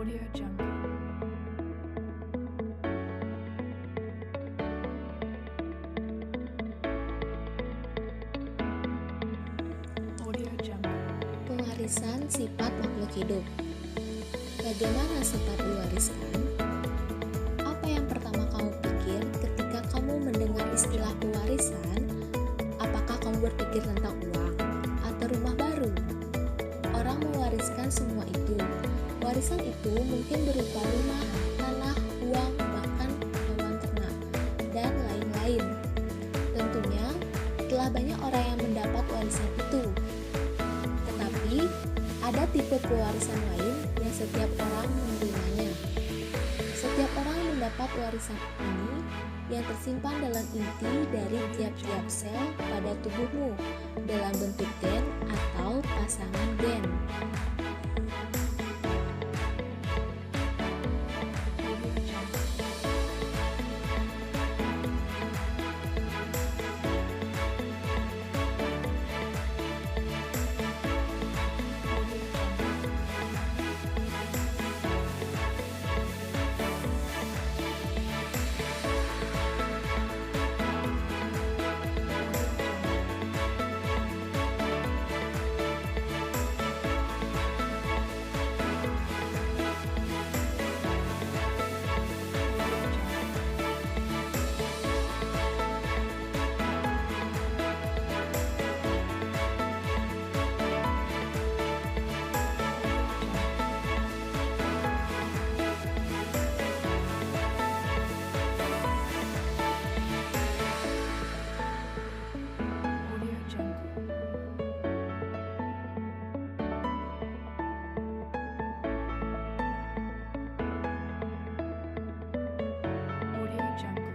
Audio Jungle. Audio Jungle. Pewarisan sifat makhluk hidup. Bagaimana sifat diwariskan? Apa yang pertama kamu pikir ketika kamu mendengar istilah pewarisan? Apakah kamu berpikir tentang uang atau rumah baru? Orang mewariskan semua itu. Warisan itu mungkin berupa rumah, tanah, uang, bahkan hewan ternak, dan lain-lain. Tentunya, telah banyak orang yang mendapat warisan itu. Tetapi, ada tipe pewarisan lain yang setiap orang menerimanya. Setiap orang mendapat warisan ini yang tersimpan dalam inti dari tiap-tiap sel pada tubuhmu dalam bentuk gen atau pasangan gen. Audio Jungle. Audio Jungle.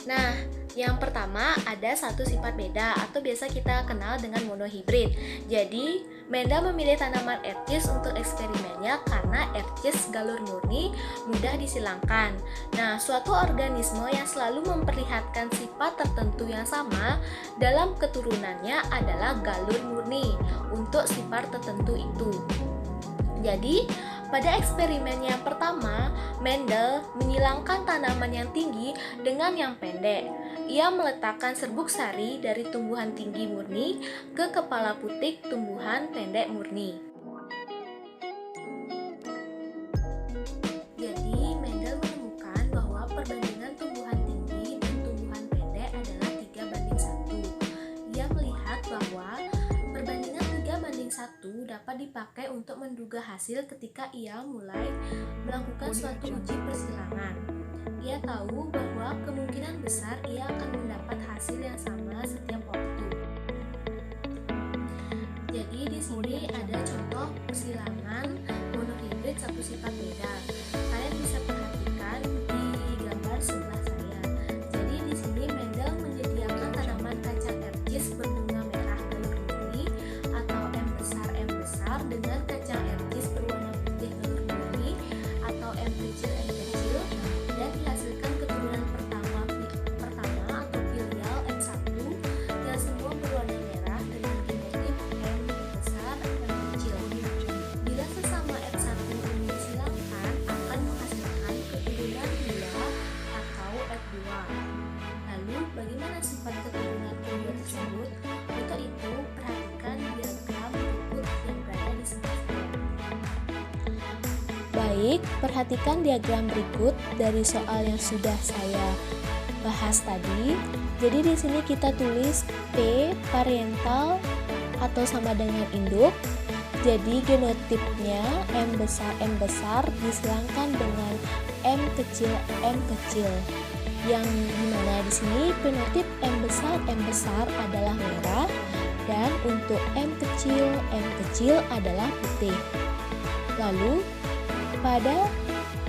Nah, yang pertama ada satu sifat beda atau biasa kita kenal dengan monohibrid. Jadi, Menda memilih tanaman ercis untuk eksperimennya karena ercis galur murni mudah disilangkan. Nah, suatu organisme yang selalu memperlihatkan sifat tertentu yang sama dalam keturunannya adalah galur murni untuk sifat tertentu itu. Jadi, pada eksperimen yang pertama, Mendel menyilangkan tanaman yang tinggi dengan yang pendek. Ia meletakkan serbuk sari dari tumbuhan tinggi murni ke kepala putik tumbuhan pendek murni. Jadi, Mendel menemukan bahwa perbandingan tumbuhan tinggi dan tumbuhan pendek adalah 3:1. Ia melihat bahwa itu dapat dipakai untuk menduga hasil ketika ia mulai melakukan suatu uji persilangan. Ia tahu bahwa kemungkinan besar ia akan mendapat hasil yang sama setiap waktu. Jadi di sini ada contoh persilangan monohibrid satu sifat beda. Kalian bisa perhatikan di gambar sebelah saya. Jadi di sini Mendel menyediakan tanaman kacang ercis berbunga merah telur murni atau M besar dengan kacang ercis berwarna putih telur murni atau M kecil dan dihasilkan keturunan pertama atau filial M1 yang semua berwarna merah dengan genotipe M besar M kecil. Bila sesama M1 ini disilangkan akan menghasilkan keturunan 2 atau F2. Lalu bagaimana sifat keturunan kedua tersebut? Untuk itu perhatikan diagram berikut yang berada di sebelah saya. Baik, perhatikan diagram berikut dari soal yang sudah saya bahas tadi. Jadi di sini kita tulis P parental atau sama dengan induk. Jadi genotipnya M besar disilangkan dengan M kecil. Yang dimana di sini fenotip M besar adalah merah dan untuk M kecil adalah putih. Lalu pada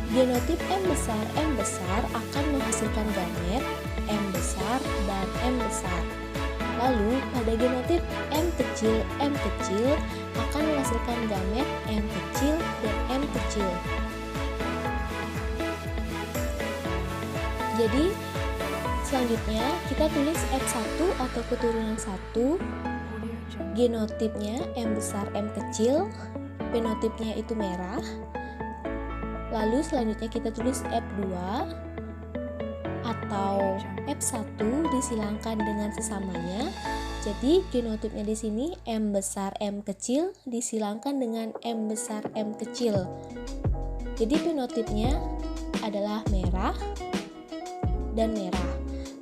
genotip M besar akan menghasilkan gamet M besar dan M besar. Lalu pada genotip M kecil akan menghasilkan gamet M kecil dan M kecil. Jadi selanjutnya kita tulis F1 atau keturunan 1, genotipnya M besar M kecil, fenotipnya itu merah. Lalu selanjutnya kita tulis F2 atau F1 disilangkan dengan sesamanya. Jadi genotipnya di sini M besar M kecil disilangkan dengan M besar M kecil. Jadi fenotipnya adalah merah dan merah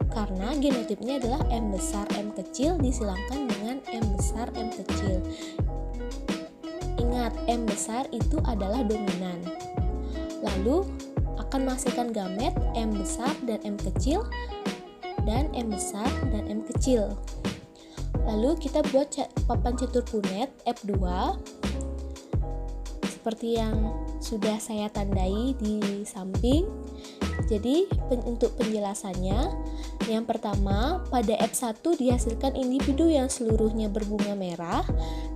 karena genotipnya adalah M besar M kecil disilangkan dengan M besar M kecil. Ingat, M besar itu adalah dominan. Lalu akan menghasilkan gamet M besar dan M kecil dan M besar dan M kecil. Lalu kita buat papan cetur punet F2 seperti yang sudah saya tandai di samping. Jadi untuk penjelasannya, yang pertama pada F1 dihasilkan individu yang seluruhnya berbunga merah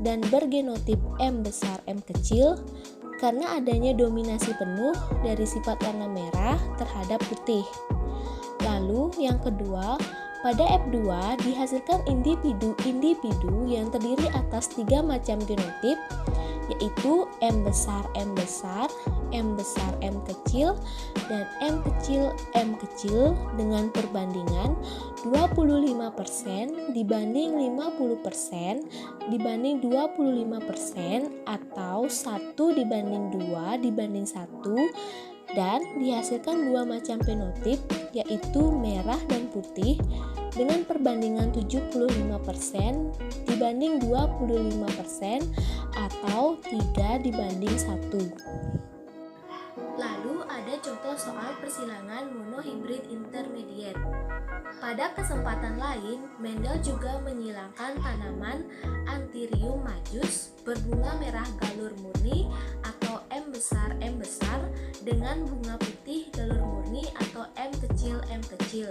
dan bergenotip M besar M kecil karena adanya dominasi penuh dari sifat warna merah terhadap putih. Lalu yang kedua, pada F2 dihasilkan individu yang terdiri atas 3 macam genotip, yaitu M besar M kecil, dan M kecil dengan perbandingan 25% dibanding 50% dibanding 25% atau 1 dibanding 2 dibanding 1, dan dihasilkan 2 macam fenotip yaitu merah dan putih dengan perbandingan 75% dibanding 25% atau 3 dibanding 1. Lalu ada contoh soal persilangan monohibrid intermediate. Pada kesempatan lain, Mendel juga menyilangkan tanaman Anthurium majus berbunga merah galur murni atau M besar dengan bunga putih galur murni atau M kecil.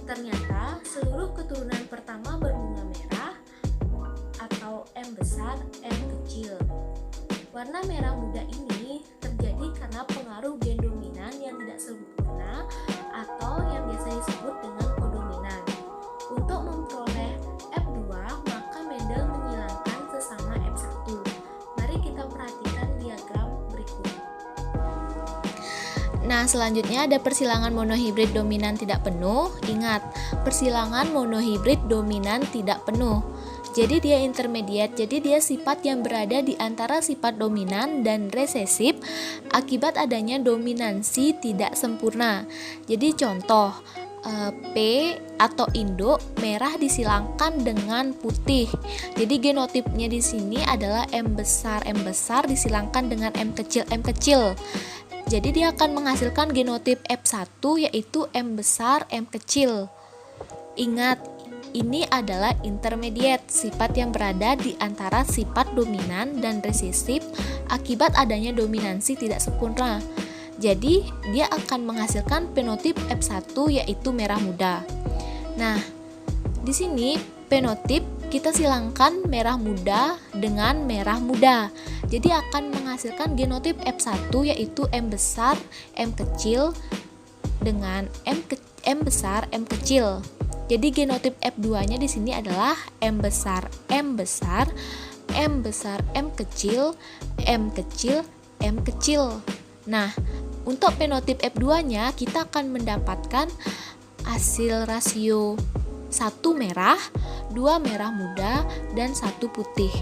Ternyata seluruh keturunan pertama berbunga merah atau M besar M kecil. Warna merah muda ini terjadi karena pengaruh gen dominan yang tidak sempurna atau yang biasa disebut dengan kodominan. Untuk memperoleh F2, maka Mendel menyilangkan sesama F1. Mari kita perhatikan diagram berikut. Nah, selanjutnya ada persilangan monohibrid dominan tidak penuh. Ingat, persilangan monohibrid dominan tidak penuh. Jadi dia intermediate, jadi dia sifat yang berada di antara sifat dominan dan resesif akibat adanya dominansi tidak sempurna. Jadi contoh, P atau induk merah disilangkan dengan putih. Jadi genotipnya di sini adalah M besar disilangkan dengan M kecil. Jadi dia akan menghasilkan genotip F1 yaitu M besar M kecil. Ingat, ini adalah intermediate, sifat yang berada di antara sifat dominan dan resesif akibat adanya dominansi tidak sempurna. Jadi, dia akan menghasilkan fenotip F1 yaitu merah muda. Nah, di sini fenotip kita silangkan merah muda dengan merah muda. Jadi akan menghasilkan genotip F1 yaitu M besar M kecil dengan M besar M kecil. Jadi genotip F2-nya di sini adalah M besar M kecil M kecil. Nah, untuk fenotip F2-nya kita akan mendapatkan hasil rasio 1 merah, 2 merah muda, dan 1 putih.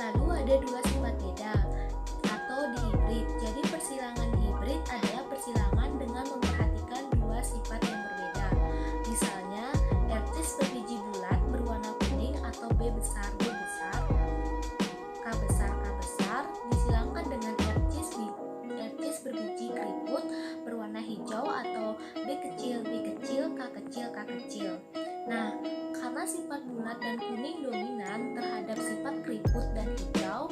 Lalu ada 2 sifat beda atau dihibrid. Jadi persilangan hibrid adalah persilangan dengan memperhatikan 2 sifat yang berbeda. Misalnya RCS berbiji bulat berwarna kuning atau B besar K besar disilangkan dengan RCS berbiji keriput berwarna hijau atau B kecil K kecil. Nah, karena sifat bulat dan kuning dominan terhadap sifat keriput dan hijau,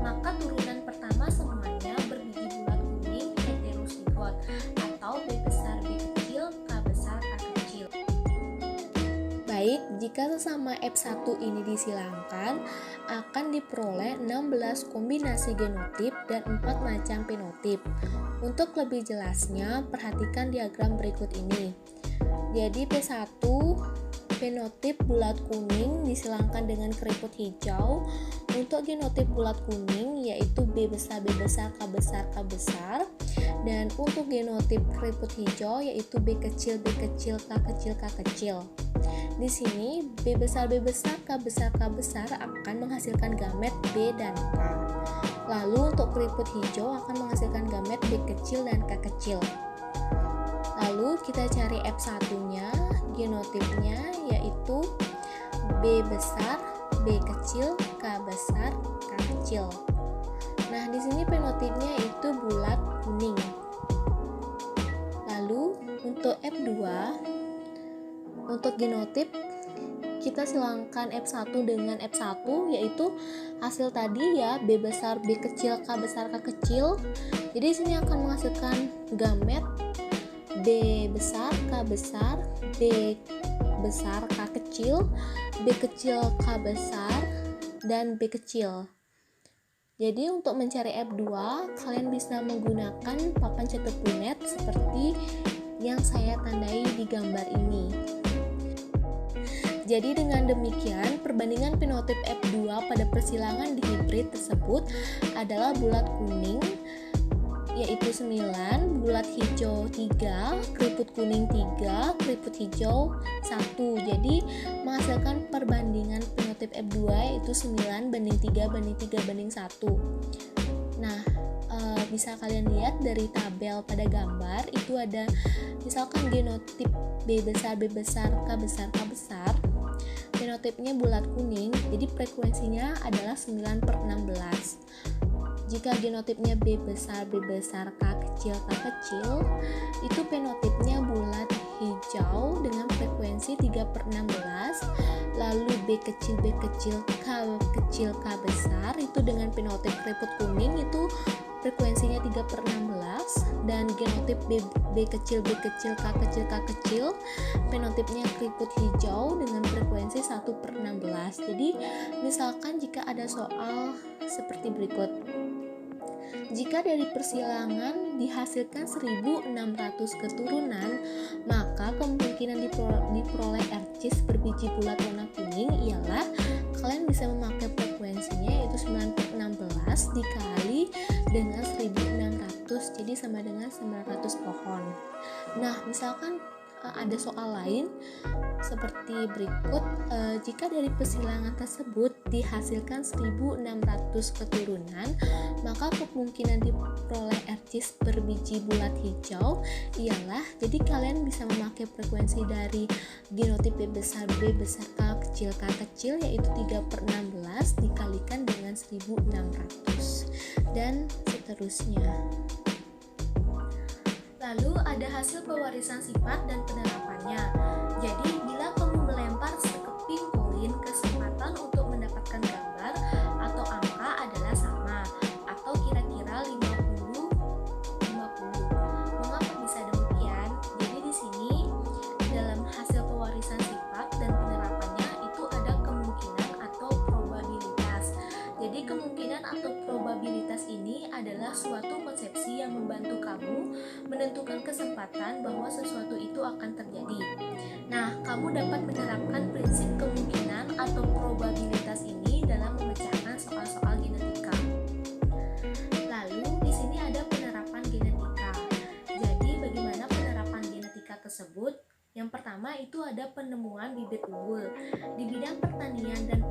maka turunan pertama semuanya berbiji bulat kuning heterozigot atau B besar B kecil K besar K kecil. Baik, jika sesama F1 ini disilangkan, akan diperoleh 16 kombinasi genotip dan 4 macam fenotip. Untuk lebih jelasnya, perhatikan diagram berikut ini. Jadi P1 fenotip bulat kuning disilangkan dengan keriput hijau. Untuk genotip bulat kuning yaitu B besar K besar. Dan untuk genotip keriput hijau yaitu B kecil K kecil. Di sini B besar K besar akan menghasilkan gamet B dan K. Lalu untuk keriput hijau akan menghasilkan gamet B kecil dan K kecil. Lalu kita cari F1-nya, genotipnya yaitu B besar B kecil K besar K kecil. Nah, di sini fenotipnya itu bulat kuning. Lalu untuk F2, untuk genotip kita silangkan F1 dengan F1 yaitu hasil tadi ya B besar B kecil K besar K kecil. Jadi sini akan menghasilkan gamet B besar K besar, B besar K kecil, B kecil K besar, dan B kecil. Jadi untuk mencari F2 kalian bisa menggunakan papan cetak Punnett seperti yang saya tandai di gambar ini. Jadi dengan demikian, perbandingan fenotip F2 pada persilangan dihibrid tersebut adalah bulat kuning yaitu 9, bulat hijau 3, keriput kuning 3, keriput hijau 1. Jadi menghasilkan perbandingan fenotip F2 yaitu 9 banding 3 banding 3 banding 1. Nah, bisa kalian lihat dari tabel pada gambar itu ada misalkan genotip B besar K besar, fenotipnya bulat kuning, jadi frekuensinya adalah 9/16. Jika genotipnya B besar K kecil, itu fenotipnya bulat hijau dengan frekuensi 3/16. Lalu B kecil K besar itu dengan fenotip keriput kuning itu frekuensinya 3/16. Dan genotip B kecil K kecil fenotipnya keriput hijau dengan frekuensi 1/16. Jadi misalkan jika ada soal seperti berikut. Jika dari persilangan dihasilkan 1600 keturunan, maka kemungkinan diperoleh RCS berbiji bulat warna kuning ialah kalian bisa memakai frekuensinya yaitu 9/16 dikali dengan 1600, jadi sama dengan 900 pohon. Nah, misalkan ada soal lain seperti berikut. Jika dari persilangan tersebut dihasilkan 1600 keturunan, maka kemungkinan diperoleh RCS berbiji bulat hijau ialah, jadi kalian bisa memakai frekuensi dari genotip B besar B besar K kecil yaitu 3/16 dikalikan dengan 1600 dan seterusnya. Lalu ada hasil pewarisan sifat dan penerapannya. Jadi bila kamu melempar sekeping koin, kesempatan untuk mendapatkan gambar atau angka adalah sama atau kira-kira 50-50. Mengapa bisa demikian? Jadi di sini dalam hasil pewarisan sifat dan penerapannya itu ada kemungkinan atau probabilitas. Jadi kemungkinan atau probabilitas ini adalah suatu konsepsi yang membantu kamu menentukan kesempatan bahwa sesuatu itu akan terjadi. Nah, kamu dapat menerapkan prinsip kemungkinan atau probabilitas ini dalam memecahkan soal-soal genetika. Lalu di sini ada penerapan genetika. Jadi bagaimana penerapan genetika tersebut? Yang pertama itu ada penemuan bibit unggul. Di bidang pertanian dan